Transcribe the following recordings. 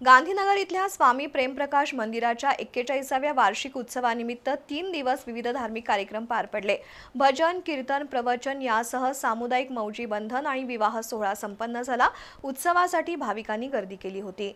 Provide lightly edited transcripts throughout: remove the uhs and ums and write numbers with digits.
गांधीनगर इथल्या स्वामी प्रेमप्रकाश मंदिराच्या 41व्या वार्षिक उत्सवानिमित्त 3 दिवस विविध धार्मिक कार्यक्रम पार पडले। भजन, कीर्तन, प्रवचन यासह सामुदायिक मौजी बंधन आणि विवाह सोहळा संपन्न झाला। उत्सवासाठी भाविकांनी गर्दी केली होती।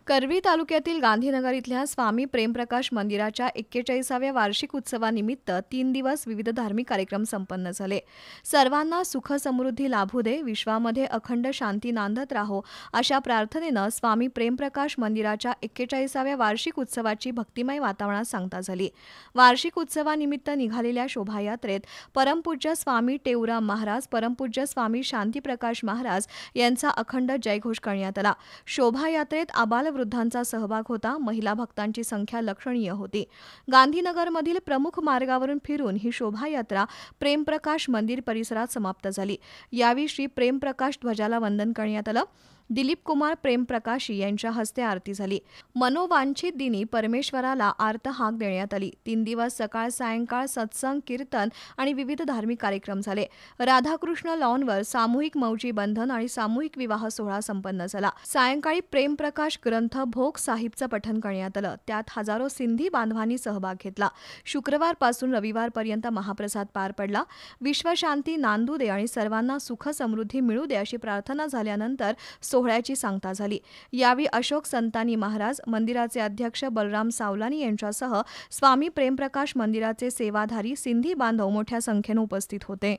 करवी तालुक्यातील गांधीनगर इथल्या स्वामी प्रेमप्रकाश मंदिराच्या 41व्या वार्षिक उत्सवानिमित्त 3 दिवस विविध धार्मिक कार्यक्रम संपन्न झाले। सर्वांना सुख समृद्धी लाभू दे, विश्वामध्ये अखंड शांती नांदत राहो अशा प्रार्थनेनं स्वामी प्रेमप्रकाश मंदिराच्या 41व्या वार्षिक उत्सवाची भक्तिमय वातावरणात सांगता झाली। वार्षिक उत्सवानिमित्त निघालेल्या शोभायात्रेत परमपूज्य स्वामी टेऊराम महाराज, परमपूज्य स्वामी शांतीप्रकाश महाराज यांचा अखंड जयघोष करण्यात आला। शोभायात्रेत आबाल वृद्धांचा सहभाग होता। महिला भक्तांची संख्या लक्षणीय होती। गांधीनगरमधील प्रमुख मार्गावरून फिरून ही शोभायात्रा प्रेमप्रकाश मंदिर परिसरात समाप्त झाली। यावेळी श्री प्रेमप्रकाश ध्वजाला वंदन करण्यात आलं। दिलीप कुमार प्रेमप्रकाशी यांच्या हस्ते आरती झाली। मनोवांछित दिनी परमेश्वराला आर्त हाक देण्यात आली। 3 दिवस सकाळ सायंकाळ सत्संग, कीर्तन आणि विविध धार्मिक कार्यक्रम झाले। राधाकृष्ण लॉनवर सामूहिक मौजी बंधन आणि सामूहिक विवाह सोहळा संपन्न झाला। सायंकाळी प्रेमप्रकाश ग्रंथ भोग साहिबचं पठण करण्यात आलं। त्यात हजारो सिंधी बांधवांनी सहभाग घेतला। शुक्रवारपासून रविवारपर्यंत महाप्रसाद पार पडला। विश्वशांती नांदू दे आणि सर्वांना सुख समृद्धी मिळू दे अशी प्रार्थना झाल्यानंतर सोहळ्याची सांगता झाली। यावेळी अशोक संतानी महाराज, मंदिराचे अध्यक्ष बलराम सावलानी यांच्यासह स्वामी प्रेमप्रकाश मंदिराचे सेवाधारी सिंधी बांधव मोठ्या संख्येने उपस्थित होते।